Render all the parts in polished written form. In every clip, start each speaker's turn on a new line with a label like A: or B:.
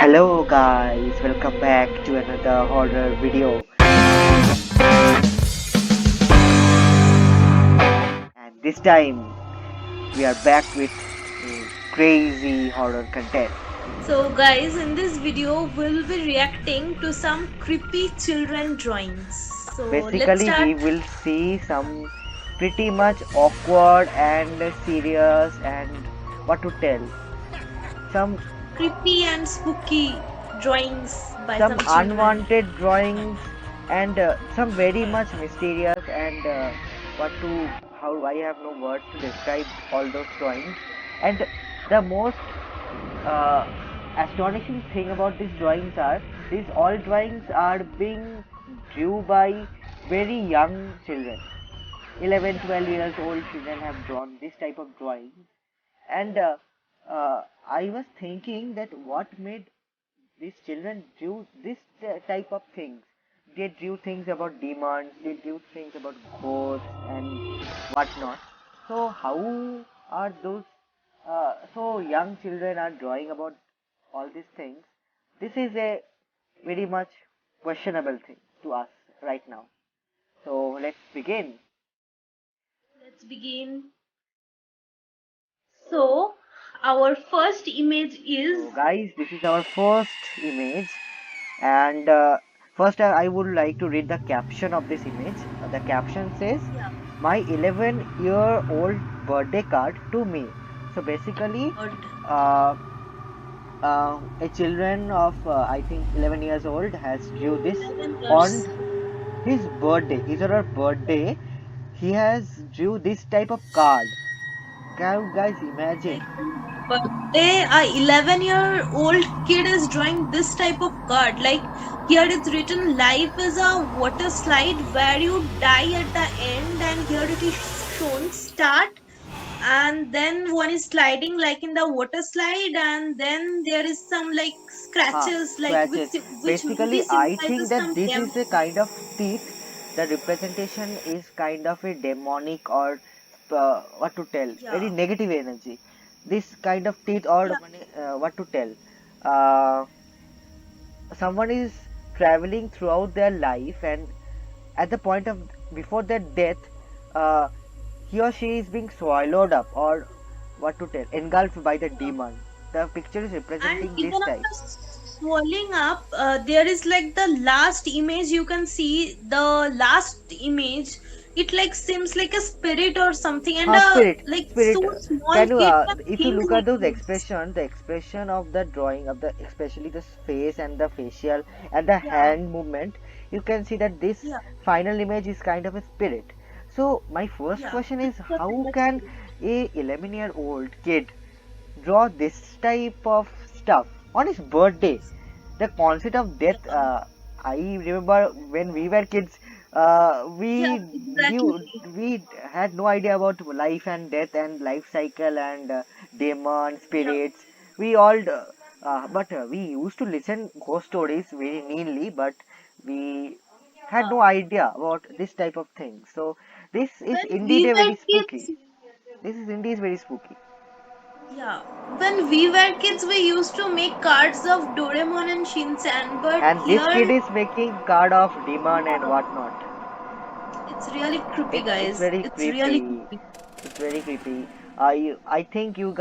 A: Hello guys, welcome back to another horror video. And this time we are back with crazy horror content.
B: So guys, in this video we'll be reacting to some creepy children drawings. So let's
A: Basically,
B: start.
A: we will see some pretty much awkward and serious and what to tell. Some
B: Creepy and spooky drawings by
A: some
B: some children.
A: unwanted drawings and some very much mysterious and what to how I have no words to describe all those drawings. And the most uh, astonishing thing about these drawings are these all drawings are being drew by very young children. 11, 12 years old children have drawn this type of drawings. And I was thinking that what made these children drew this type of things. They drew things about demons, they drew things about ghosts and whatnot. So how are those so young children are drawing about all these things? This is a very much questionable thing to us right now. So let's begin.
B: Let's begin. So our first image is
A: So guys, this is our first image, and first I would like to read the caption of this image. The caption says,
B: yeah,
A: "My 11-year-old birthday card to me." So basically,
B: bird.
A: uh, a children of I think 11 years old has drew this
B: 11
A: on
B: years.
A: his birthday, his or her birthday. He has drew this type of card. Can you guys imagine?
B: Like birthday, a 11-year-old kid is drawing this type of card. Like here it's written, life is a water slide where you die at the end, and here it is shown start, and then one is sliding like in the water slide, and then there is some like
A: Huh,
B: scratches like
A: scratches.
B: which maybe
A: Basically, I think
B: symbolizes
A: that
B: some
A: this is a
B: temple.
A: kind of teeth. The representation is kind of a demonic or what to tell, very
B: Yeah,
A: negative energy. This kind of teeth or
B: yeah.
A: what to tell. Uh, Someone is traveling throughout their life, and at the point of before their death, uh, he or she is being swallowed up or what to tell, engulfed by the
B: Yeah.
A: demon. The picture is
B: And
A: representing this
B: even
A: type.
B: after swelling up, there is like the last image you can see. The last image, it like seems like a spirit or something, and a
A: Spirit,
B: like
A: spirit.
B: so small
A: Can you,
B: kid can
A: if you
B: think
A: look at
B: like
A: those
B: this.
A: expression, the expression of the drawing of the, especially the face and the facial and the
B: Yeah,
A: hand movement, you can see that this
B: yeah,
A: final image is kind of a spirit. So my first
B: yeah.
A: question
B: This
A: is,
B: is a
A: how
B: kind
A: can
B: spirit.
A: a 11-year-old kid draw this type of stuff on his birthday? The concept of death,
B: Yeah,
A: I remember when we were kids,
B: yeah,
A: we
B: exactly.
A: knew, we had no idea about life and death and life cycle and demons,
B: Yeah,
A: spirits. We all but we used to listen ghost stories very neatly, but we had
B: yeah.
A: no idea about this type of thing. So this is
B: When
A: indeed
B: we
A: a
B: were
A: very spooky.
B: kids,
A: This is indeed very spooky.
B: yeah, when we were kids, we used to make cards of Doraemon and Shinchan, but
A: And this kid
B: here,
A: is making card of demon and whatnot.
B: it's really creepy,
A: It's
B: guys.
A: very
B: It's really
A: creepy.
B: creepy.
A: It's very creepy. I think you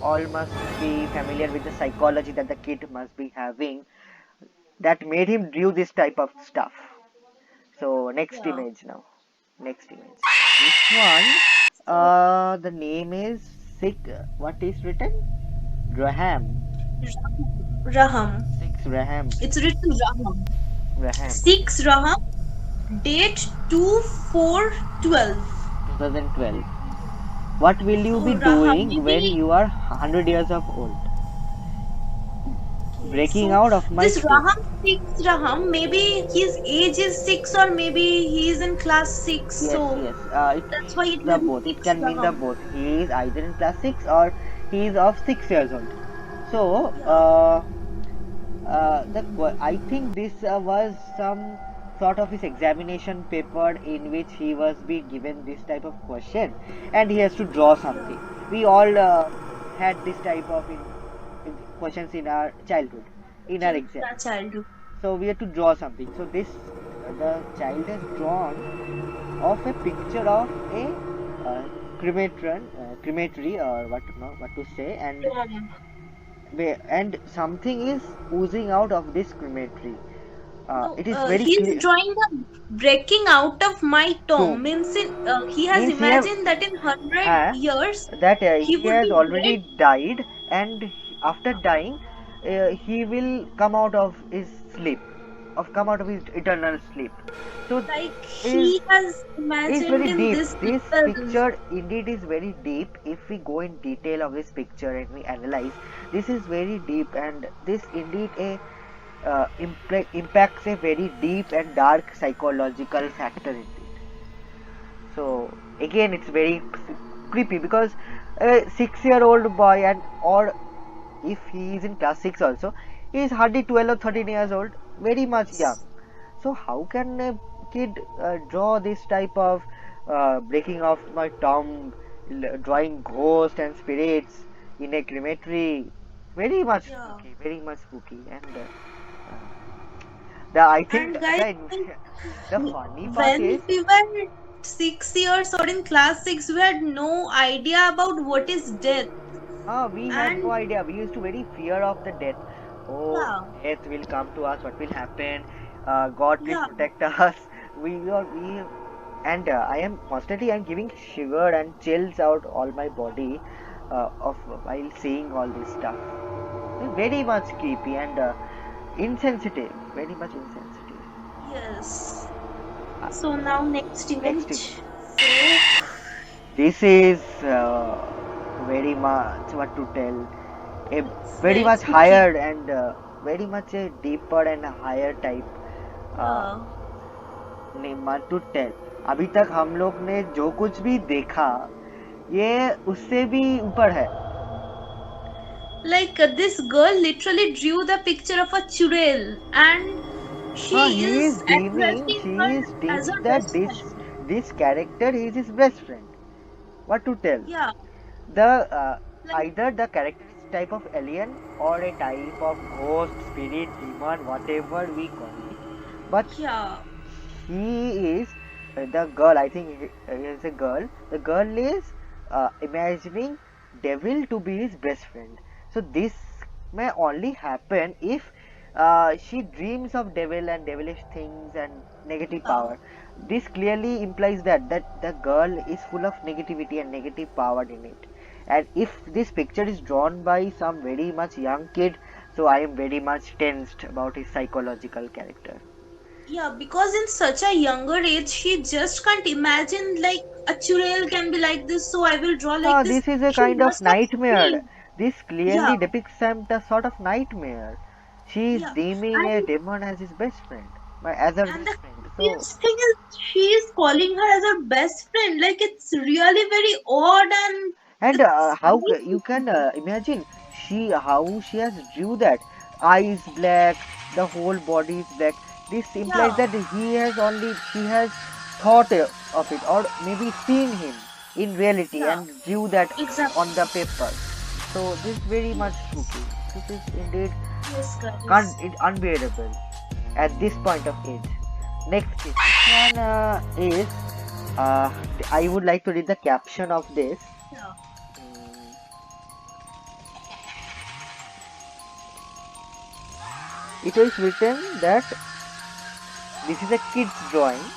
A: all must be familiar with the psychology that the kid must be having that made him do this type of stuff. So next
B: Yeah.
A: image now. Next image. This one,
B: So,
A: the name is Sick. What is written? Raham.
B: Raham.
A: Six Raham.
B: It's written Raham.
A: Raham.
B: 6 Raham, date 2/4/12.
A: 2012. What will you be
B: So, Raham,
A: doing when
B: maybe.
A: you are 100 years of old?
B: Okay,
A: Breaking
B: so
A: out of my
B: this
A: skin.
B: Raham, 6 Raham, maybe his age is 6, or maybe he is in class 6.
A: Yes,
B: So,
A: yes. It
B: that's why
A: means
B: it
A: the
B: may be
A: both. It
B: 6
A: can mean the
B: Raham.
A: both. He is either in class 6 or he is of 6 years old. So,
B: Yeah.
A: I think this was some sort of his examination paper in which he was being given this type of question and he has to draw
B: Yeah.
A: something. We all had this type of questions in our childhood. in our exam.
B: Yeah, childhood.
A: So we have to draw something. So this the child has drawn of a picture of a uh, crematory, or what not what to say,
B: Tom.
A: and something is oozing out of this crematory.
B: No,
A: It is very
B: he's
A: clear.
B: drawing the breaking out of my tomb.
A: Tomb
B: Means he has
A: means he have
B: imagined that in 100
A: uh,
B: years
A: that
B: he
A: he
B: would
A: has
B: be
A: already
B: dead.
A: died, and after dying, he will come out of his sleep, come out of his eternal sleep. So
B: Like
A: is
B: he has
A: is
B: imagined
A: very
B: in
A: deep.
B: this
A: This
B: level.
A: picture indeed is very deep. If we go in detail of this picture and we analyze, this is very deep, and this indeed impacts a very deep and dark psychological factor in it. So again, it's very creepy because a 6-year-old boy, and or if he is in class 6 also, he is hardly 12 or 13 years old, very much young. So how can a kid draw this type of breaking of my tomb, drawing ghosts and spirits in a crematory? Very much
B: Yeah.
A: spooky, very much spooky. And the I think
B: And guys,
A: the funny part
B: when
A: is,
B: we were 6 years or in class six, we had no idea about what is death.
A: we had no
B: And
A: idea. We used to very fear of the death. Oh,
B: yeah,
A: death will come to us. What will happen? God, please
B: yeah,
A: protect us. We and I am constantly I'm giving shiver and chills out all my body of while seeing all this stuff. It's very much creepy and insensitive. Very much insensitive.
B: yes.
A: Uh,
B: So now next
A: next
B: event.
A: event.
B: So
A: This is very much what to tell. A
B: it's
A: very
B: very
A: much
B: spooky.
A: higher and very much a deeper and higher type uh,
B: Yeah.
A: what to tell. अभी तक हम लोग ने जो कुछ भी देखा ये उससे भी ऊपर है.
B: Like this girl literally drew the picture of a churel and she
A: He is
B: is
A: deeming,
B: addressing
A: she is
B: her as
A: deeming
B: her
A: that
B: best
A: this
B: friend.
A: character is his best friend. What to tell?
B: Yeah.
A: The
B: Like
A: either the character is type of alien or a type of ghost, spirit, demon, whatever we call it. But
B: yeah.
A: he is the girl. I think he is a girl. The girl is imagining devil to be his best friend. So this may only happen if she dreams of devil and devilish things and negative
B: Yeah.
A: power. This clearly implies that the girl is full of negativity and negative power in it. And if this picture is drawn by some very much young kid, so I am very much tensed about his psychological character.
B: Yeah, because in such a younger age, she just can't imagine like a churel can be like this, so I will draw like this.
A: This is a
B: She
A: kind of
B: must have
A: nightmare.
B: seen.
A: This
B: Yeah,
A: clearly depicts some the sort of nightmare. She is
B: yeah.
A: deeming a
B: And
A: demon as his best friend, as her
B: and
A: best
B: the
A: friend. So,
B: creepiest thing is she is calling her as her best friend. Like it's really very odd and
A: and
B: it's very
A: you can
B: creepy.
A: imagine how she has drew that eyes black, the whole body is black. This implies
B: Yeah,
A: that she has thought of it, or maybe seen him in reality
B: yeah,
A: and drew that on the
B: exactly.
A: paper. So this is very much
B: Yes,
A: spooky. This is indeed
B: yes, guys.
A: unbearable at this point of age. Next case. This one is I would like to read the caption of this.
B: Yeah,
A: Mm, it is written that this is a kid's drawing.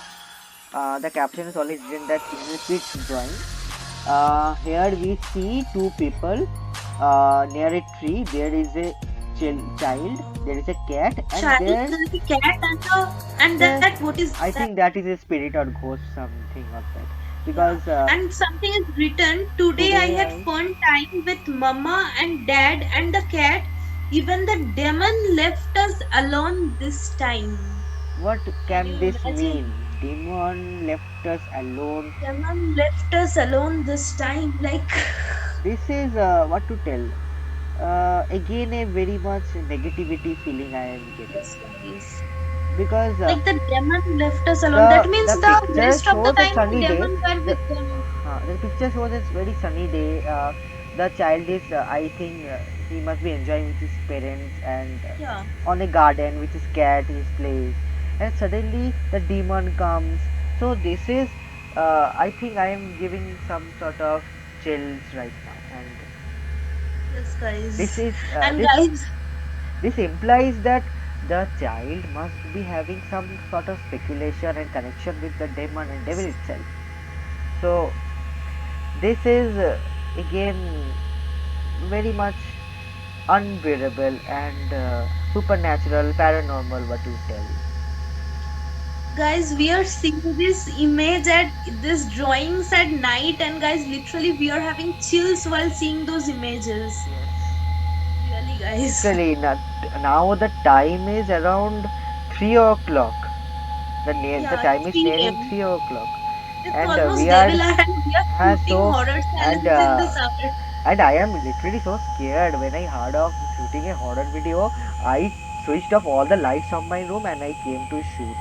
A: The caption is always written that this is a kid's drawing. Here we see two people near a tree. There is a child, there is a cat, and
B: child,
A: there
B: there is a cat and
A: the
B: that what is
A: I
B: that?
A: think that is a spirit or ghost, something of that.
B: Yeah,
A: Because
B: and something is written. Today I
A: today
B: had
A: I
B: fun time with mama and dad and the cat. Even the demon left us alone this time.
A: what
B: Can
A: can
B: you
A: this mean?
B: imagine?
A: Demon left us alone.
B: Demon left us alone this time. Like,
A: This is what to tell. Again, a very much negativity feeling I am getting
B: yes, guys.
A: because
B: Like the demon left us alone. That
A: the
B: means the
A: picture
B: rest of the
A: shows a
B: time the
A: sunny day.
B: demon were
A: The
B: with them.
A: the picture shows a very sunny day. The child is I think he must be enjoying with his parents and
B: Yeah.
A: on a garden with his cat, his place, and suddenly the demon comes. So this is, I think I am giving some sort of chills right now, and
B: Yes,
A: this
B: guys.
A: is
B: And guys,
A: this implies that the child must be having some sort of speculation and connection with the demon and devil itself. So this is again very much unbearable and supernatural, paranormal. What you tell?
B: guys, we are seeing this image at this drawings at night, and guys, literally, we are having chills while seeing those images.
A: Yes.
B: Really, guys.
A: Literally, now the time is around 3 o'clock. The
B: Yeah,
A: time is
B: 3
A: nearing
B: a.m.
A: 3 o'clock,
B: It's
A: and
B: almost
A: we are
B: devil and we are shooting
A: so
B: horror
A: and
B: challenges in this hour.
A: I am literally so scared when I heard of shooting a horror video. I switched off all the lights of my room and I came to shoot.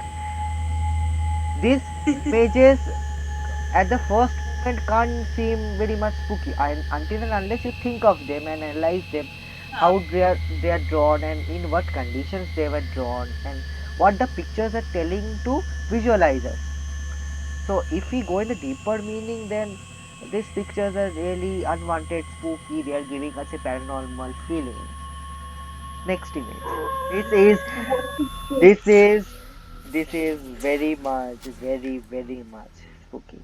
A: These images at the first moment can't seem very much spooky until and unless you think of them and analyze them, how they are drawn and in what conditions they were drawn and what the pictures are telling to visualize us. So if we go in the deeper meaning, then these pictures are really unwanted, spooky. They are giving us a paranormal feeling. Next image. This is
B: What is
A: this
B: this?
A: is this is very much spooky.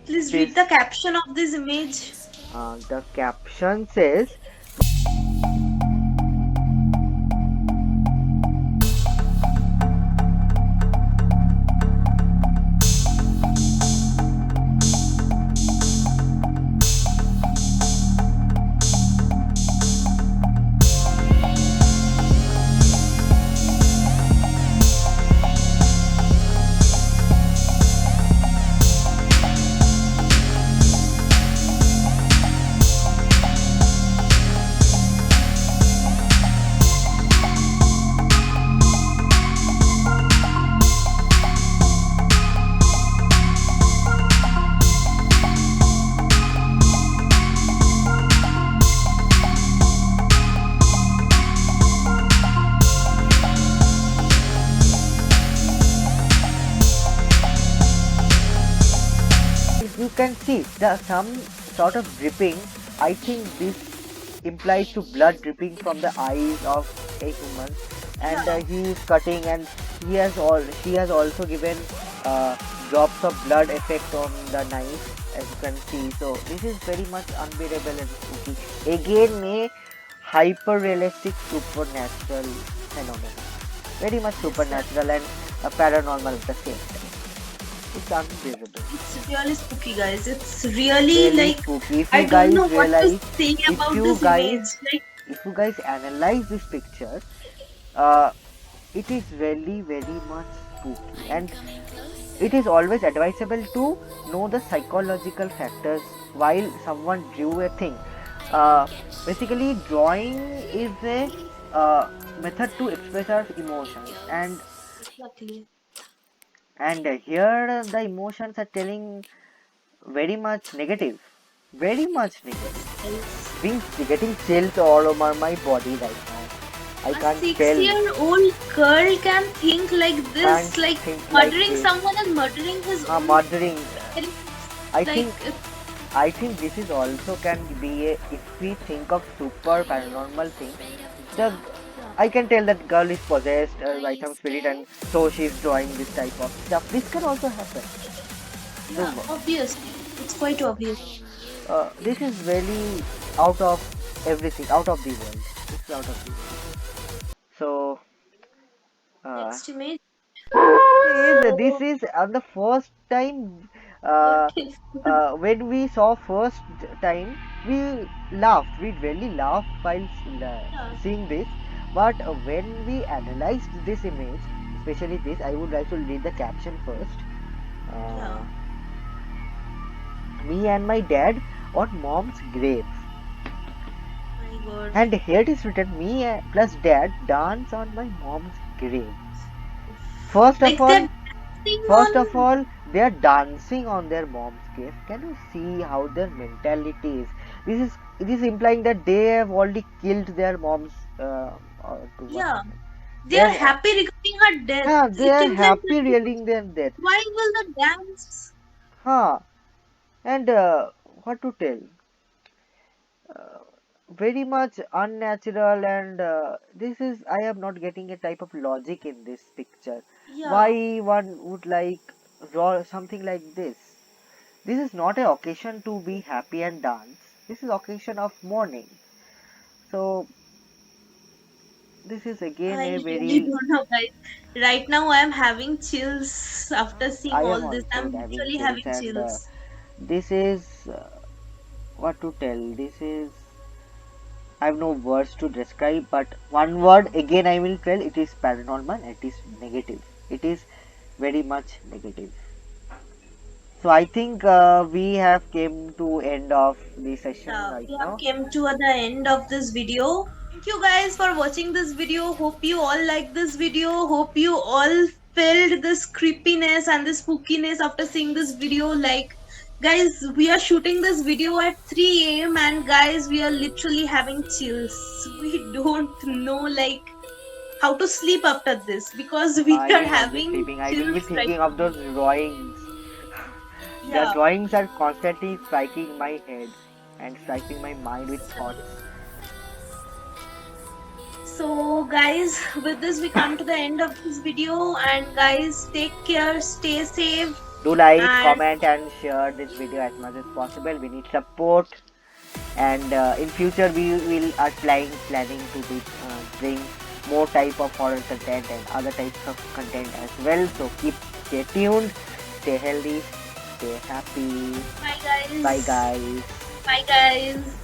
B: Please
A: This
B: read the caption of this image.
A: the caption says, if you can see the some sort of dripping. I think this implies to blood dripping from the eyes of a human, and
B: Yeah,
A: he is cutting, and she has also given uh, drops of blood effect on the knife, as you can see. So this is very much unbearable and spooky. Again, a hyper realistic supernatural phenomenon. Very much
B: yes, guys.
A: supernatural and paranormal at the same time. It's unbearable.
B: It's really spooky, guys. It's really
A: Really
B: like
A: spooky. If
B: I
A: you
B: don't
A: guys
B: know what to
A: realize,
B: say
A: if
B: about
A: you
B: this
A: guys,
B: image. Like,
A: if you guys analyze this picture, uh, it is very much spooky, and it is always advisable to know the psychological factors while someone drew a thing. Uh, Basically, drawing is a method to express our emotions,
B: exactly.
A: and here the emotions are telling very much negative, very much negative.
B: Guys.
A: Being getting chills all over my body right now. I
B: A
A: can't
B: 6
A: tell,
B: year old girl can think like
A: can't
B: this, like
A: think like
B: murdering
A: this.
B: someone and murdering his own
A: Murdering.
B: parents.
A: I
B: Like,
A: think I think this is also can be a, if we think of super paranormal thing, the
B: yeah,
A: I can tell that girl is possessed by some spirit and so she's drawing this type of stuff. This can also happen. So
B: yeah, obviously. It's quite obvious.
A: this is really out of everything, out of the world. This is out of the world. So uh,
B: Next image.
A: this is on the first time
B: What
A: uh,
B: is
A: when we saw first time we laughed, we really laughed while
B: yeah,
A: seeing this, but when we analyzed this image, especially this, I would like to read the caption first.
B: yeah.
A: uh, Me and my dad on mom's grave,
B: My God.
A: and here it is written, me plus dad dance on my mom's grave. first of
B: Like
A: all
B: they're dancing
A: First of
B: on.
A: all, they are dancing on their mom's grave. Can you see how their mentality is? This is it is implying that they have already killed their moms. To what
B: Yeah,
A: extent?
B: they
A: They
B: are
A: are,
B: happy regarding her death.
A: huh, they
B: It
A: are
B: implies
A: happy
B: that
A: reeling their death.
B: why will the dance?
A: Huh. And what to tell? Uh, Very much unnatural, and this is, I am not getting a type of logic in this picture.
B: Yeah,
A: Why one would like draw something like this? This is not an occasion to be happy and dance. This is occasion of mourning. So this is again
B: I
A: a
B: really
A: very,
B: don't know, guys. Right now, I am having chills after seeing
A: I am
B: all this.
A: also
B: I'm
A: having
B: literally
A: chills,
B: having
A: and
B: chills.
A: this is what to tell. This is, I have no words to describe, but one word again I will tell, it is paranormal, it is negative. It is very much negative. So I think we have came to end of the session
B: Yeah,
A: right
B: we have
A: now.
B: came to the end of this video. Thank you guys for watching this video. Hope you all like this video. Hope you all felt this creepiness and this spookiness after seeing this video. Like, guys, we are shooting this video at 3 a.m. and guys, we are literally having chills. We don't know like how to sleep after this because we
A: I
B: are
A: will not be
B: having
A: sleeping. I will be
B: chills right
A: thinking of
B: now.
A: those drawings. The
B: Yeah.
A: drawings are constantly striking my head and striking my mind with thoughts.
B: So, guys, with this, we come to the end of this video. And, guys, take care, stay safe,
A: Do like,
B: and
A: comment, and share this video as much as possible. We need support, and in future we will are planning to bring more type of horror content and other types of content as well. So stay tuned, stay healthy, stay happy.
B: bye,
A: Bye
B: guys.
A: guys.
B: Bye, guys.